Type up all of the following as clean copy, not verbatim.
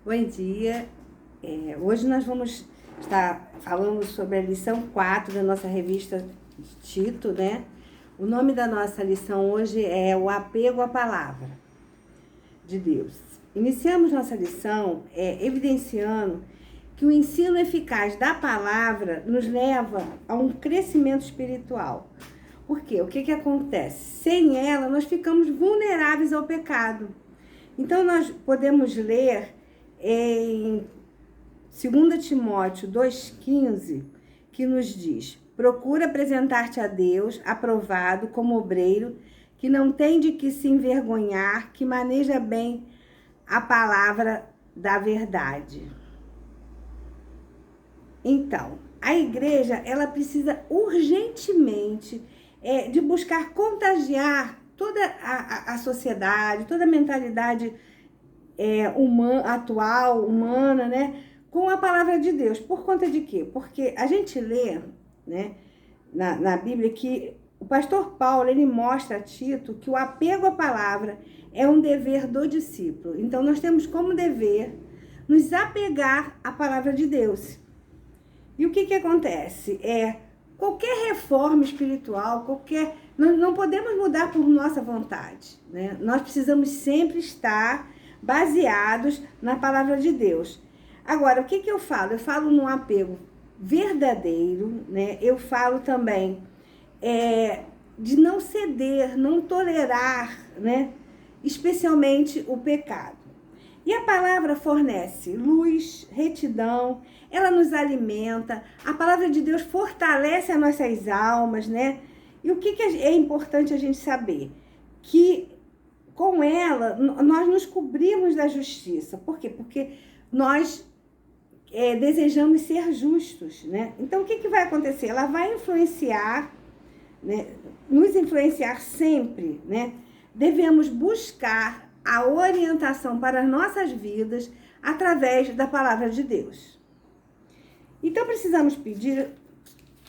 Bom dia. Hoje nós vamos estar falando sobre a lição 4 da nossa revista Tito, né? O nome da nossa lição hoje é o apego à palavra de Deus. Iniciamos nossa lição evidenciando que o ensino eficaz da palavra nos leva a um crescimento espiritual. Por quê? O que acontece? Sem ela, nós ficamos vulneráveis ao pecado. Então, nós podemos ler em 2 Timóteo 2,15, que nos diz: procura apresentar-te a Deus aprovado como obreiro, que não tem de que se envergonhar, que maneja bem a palavra da verdade. Então, a igreja, ela precisa urgentemente de buscar contagiar toda a sociedade, toda a mentalidade humana, né, com a palavra de Deus. Por conta de quê? Porque a gente lê, né, na Bíblia que o pastor Paulo, ele mostra a Tito que o apego à palavra é um dever do discípulo. Então, nós temos como dever nos apegar à palavra de Deus. E o que acontece? Qualquer reforma espiritual, nós não podemos mudar por nossa vontade, né? Nós precisamos sempre estar baseados na palavra de Deus. Agora, o que eu falo? Eu falo num apego verdadeiro, né? Eu falo também de não ceder, não tolerar, né? Especialmente o pecado. E a palavra fornece luz, retidão, ela nos alimenta, a palavra de Deus fortalece as nossas almas, né? E o que é importante a gente saber? Que com ela, nós nos cobrimos da justiça. Por quê? Porque nós desejamos ser justos, né? Então, o que vai acontecer? Ela vai influenciar, né? Nos influenciar sempre, né? Devemos buscar a orientação para as nossas vidas através da palavra de Deus. Então, precisamos pedir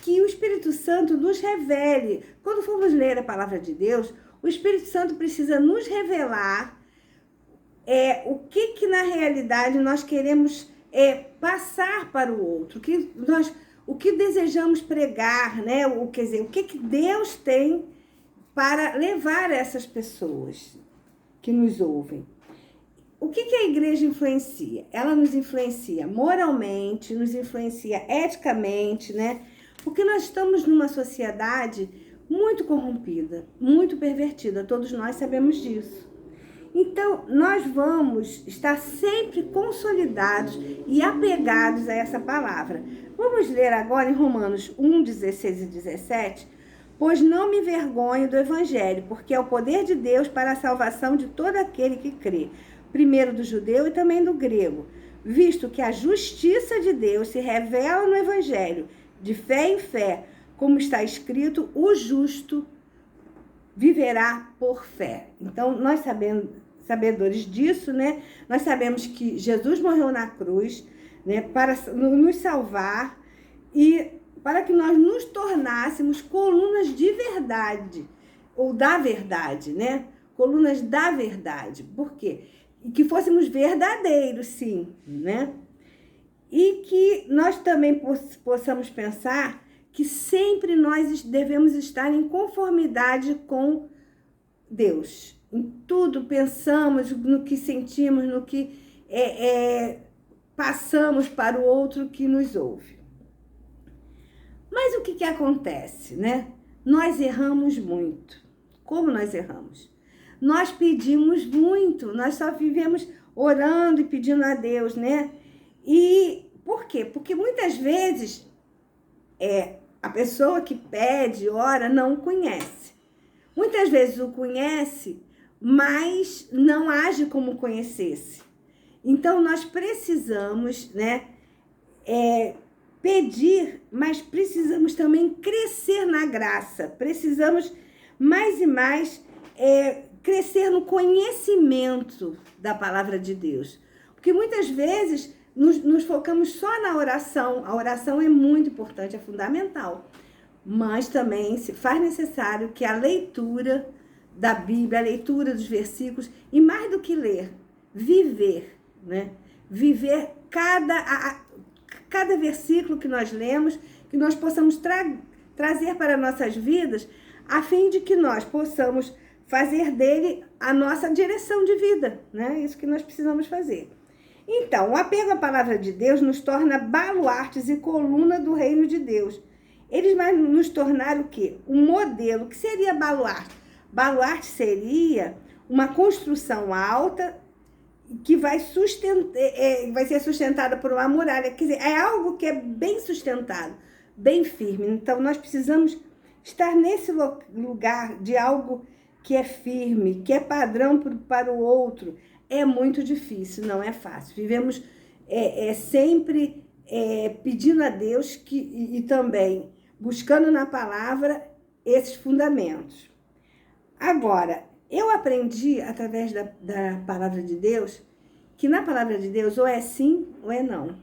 que o Espírito Santo nos revele. Quando formos ler a palavra de Deus, o Espírito Santo precisa nos revelar o que na realidade nós queremos passar para o outro, o que desejamos pregar, né? O que Deus tem para levar essas pessoas que nos ouvem. O que a igreja influencia? Ela nos influencia moralmente, nos influencia eticamente, né? Porque nós estamos numa sociedade muito corrompida, muito pervertida, todos nós sabemos disso. Então, nós vamos estar sempre consolidados e apegados a essa palavra. Vamos ler agora em Romanos 1, 16 e 17. Pois não me envergonho do Evangelho, porque é o poder de Deus para a salvação de todo aquele que crê, primeiro do judeu e também do grego, visto que a justiça de Deus se revela no Evangelho, de fé em fé, como está escrito, o justo viverá por fé. Então, nós sabedores disso, né? Nós sabemos que Jesus morreu na cruz, né, para nos salvar e para que nós nos tornássemos colunas de verdade, ou da verdade, né? Colunas da verdade. Por quê? E que fôssemos verdadeiros, sim, né? E que nós também possamos pensar que sempre nós devemos estar em conformidade com Deus. Em tudo pensamos, no que sentimos, no que passamos para o outro que nos ouve. Mas o que acontece, né? Nós erramos muito. Como nós erramos? Nós pedimos muito, nós só vivemos orando e pedindo a Deus, né? E por quê? Porque muitas vezes a pessoa que pede, ora, não o conhece. Muitas vezes o conhece, mas não age como conhecesse. Então, nós precisamos, né, pedir, mas precisamos também crescer na graça. Precisamos mais e mais crescer no conhecimento da palavra de Deus. Porque muitas vezes nos focamos só na oração. A oração é muito importante, é fundamental. Mas também se faz necessário que a leitura da Bíblia, a leitura dos versículos, e mais do que ler, viver, né? viver cada versículo que nós lemos, que nós possamos trazer para nossas vidas, a fim de que nós possamos fazer dele a nossa direção de vida, né? Isso que nós precisamos fazer. Então, o apego à palavra de Deus nos torna baluartes e coluna do reino de Deus. Eles vão nos tornar o quê? Um modelo. O que seria baluarte? Baluarte seria uma construção alta que vai ser sustentada por uma muralha. Quer dizer, é algo que é bem sustentado, bem firme. Então, nós precisamos estar nesse lugar de algo que é firme, que é padrão para o outro. É muito difícil, não é fácil. Vivemos sempre pedindo a Deus e também buscando na palavra esses fundamentos. Agora, eu aprendi através da palavra de Deus que na palavra de Deus ou é sim ou é não.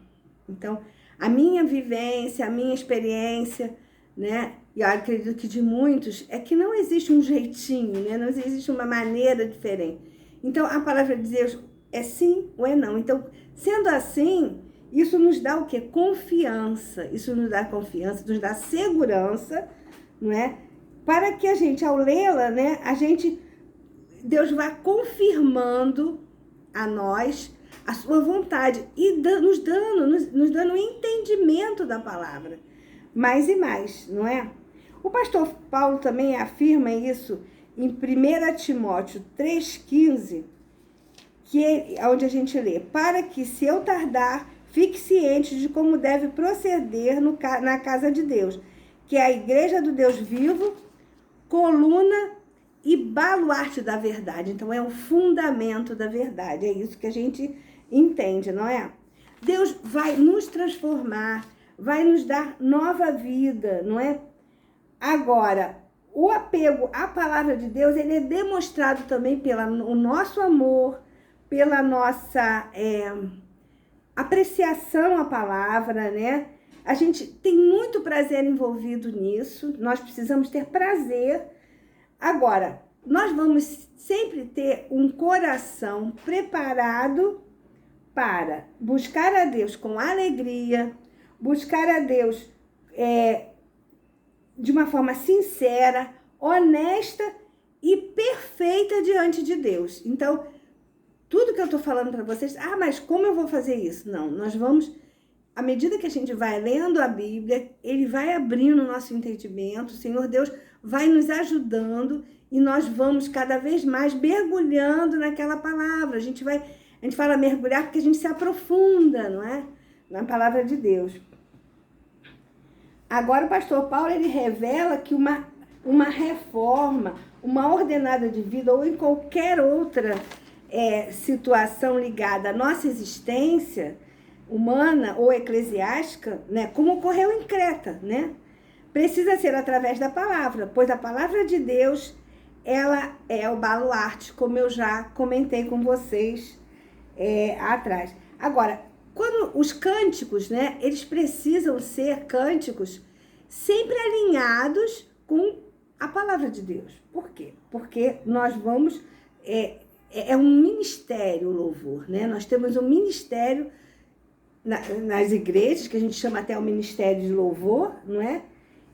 Então, a minha vivência, a minha experiência, né? E eu acredito que de muitos, é que não existe um jeitinho, né? Não existe uma maneira diferente. Então, a palavra de Deus é sim ou é não. Então, sendo assim, isso nos dá o quê? Confiança. Isso nos dá confiança, nos dá segurança, não é? Para que a gente, ao lê-la, né? Deus vai confirmando a nós a sua vontade e nos dando um entendimento da palavra. Mais e mais, não é? O pastor Paulo também afirma isso em 1 Timóteo 3,15, onde a gente lê: para que, se eu tardar, fique ciente de como deve proceder na casa de Deus, que é a igreja do Deus vivo, coluna e baluarte da verdade. Então, é um fundamento da verdade. É isso que a gente entende, não é? Deus vai nos transformar, vai nos dar nova vida, não é? Agora, o apego à palavra de Deus, ele é demonstrado também pelo nosso amor, pela nossa apreciação à palavra, né? A gente tem muito prazer envolvido nisso, nós precisamos ter prazer. Agora, nós vamos sempre ter um coração preparado para buscar a Deus com alegria, buscar a Deus de uma forma sincera, honesta e perfeita diante de Deus. Então, tudo que eu estou falando para vocês, mas como eu vou fazer isso? Não, nós vamos, à medida que a gente vai lendo a Bíblia, ele vai abrindo o nosso entendimento, o Senhor Deus vai nos ajudando e nós vamos cada vez mais mergulhando naquela palavra. A gente fala mergulhar porque a gente se aprofunda, não é? Na palavra de Deus. Agora o pastor Paulo, ele revela que uma reforma, uma ordenada de vida ou em qualquer outra situação ligada à nossa existência humana ou eclesiástica, né, como ocorreu em Creta, né, precisa ser através da palavra, pois a palavra de Deus, ela é o baluarte, como eu já comentei com vocês atrás. Agora, quando os cânticos, né, eles precisam ser cânticos sempre alinhados com a palavra de Deus. Por quê? Porque nós vamos... É um ministério o louvor, né? Nós temos um ministério nas igrejas, que a gente chama até o ministério de louvor, não é?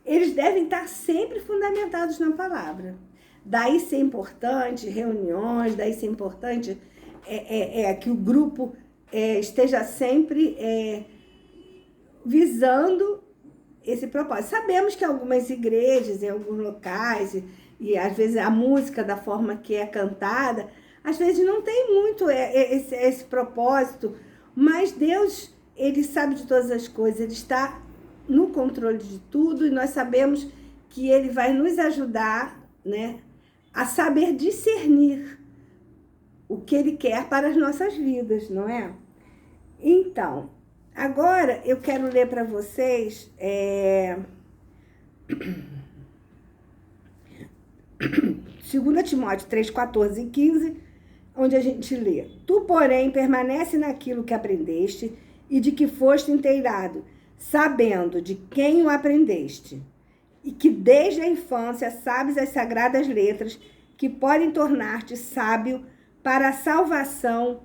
Eles devem estar sempre fundamentados na palavra. Daí ser importante, reuniões, daí ser importante que o grupo esteja sempre visando esse propósito. Sabemos que algumas igrejas, em alguns locais, e às vezes a música da forma que é cantada, às vezes não tem muito esse propósito, mas Deus, ele sabe de todas as coisas, ele está no controle de tudo e nós sabemos que ele vai nos ajudar, né, a saber discernir o que ele quer para as nossas vidas, não é? Então, agora eu quero ler para vocês 2 Timóteo 3, 14 e 15, onde a gente lê: tu, porém, permanece naquilo que aprendeste e de que foste inteirado, sabendo de quem o aprendeste, e que desde a infância sabes as sagradas letras que podem tornar-te sábio para a salvação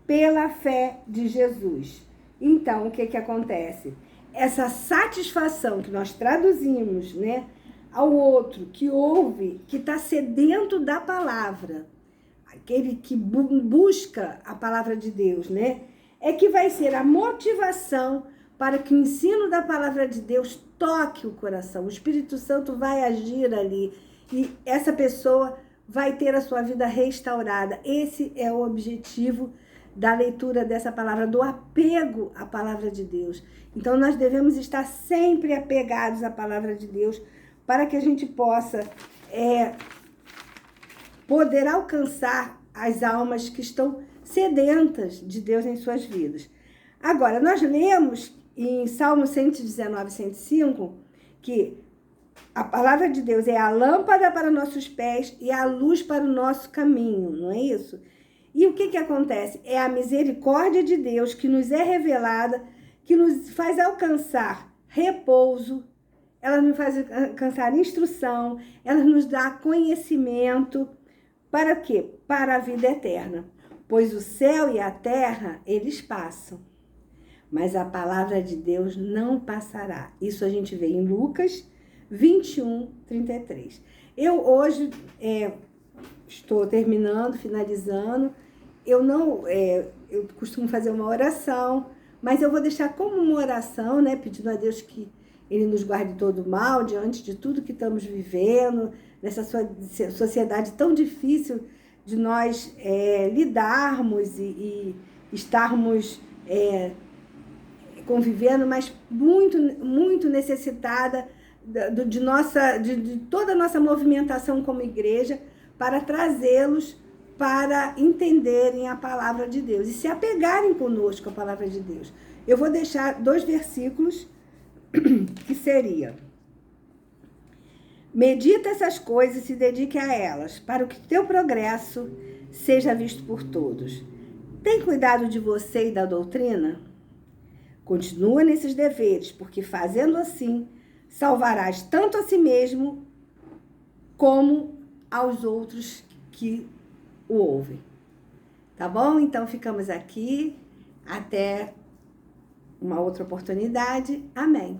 pela fé de Jesus. Então, o que acontece? Essa satisfação que nós traduzimos, né, ao outro que ouve, que está sedento da palavra, aquele que busca a palavra de Deus, né, é que vai ser a motivação para que o ensino da palavra de Deus toque o coração. O Espírito Santo vai agir ali e essa pessoa vai ter a sua vida restaurada. Esse é o objetivo da leitura dessa palavra, do apego à palavra de Deus. Então, nós devemos estar sempre apegados à palavra de Deus para que a gente possa poder alcançar as almas que estão sedentas de Deus em suas vidas. Agora, nós lemos em Salmo 119, 105, que a palavra de Deus é a lâmpada para nossos pés e a luz para o nosso caminho, não é isso? E o que acontece? É a misericórdia de Deus que nos é revelada, que nos faz alcançar repouso, ela nos faz alcançar instrução, ela nos dá conhecimento. Para quê? Para a vida eterna. Pois o céu e a terra, eles passam, mas a palavra de Deus não passará. Isso a gente vê em Lucas 21, 33. Eu hoje estou terminando, finalizando. Eu costumo fazer uma oração, mas eu vou deixar como uma oração, né, pedindo a Deus que Ele nos guarde todo mal, diante de tudo que estamos vivendo, nessa sociedade tão difícil de nós lidarmos e estarmos convivendo, mas muito, muito necessitada de toda a nossa movimentação como igreja para trazê-los para entenderem a palavra de Deus e se apegarem conosco à palavra de Deus. Eu vou deixar 2 versículos que seria: medita essas coisas e se dedique a elas, para que teu progresso seja visto por todos. Tem cuidado de você e da doutrina? Continua nesses deveres, porque fazendo assim, salvarás tanto a si mesmo como aos outros que o ouvem. Tá bom? Então ficamos aqui. Até uma outra oportunidade. Amém.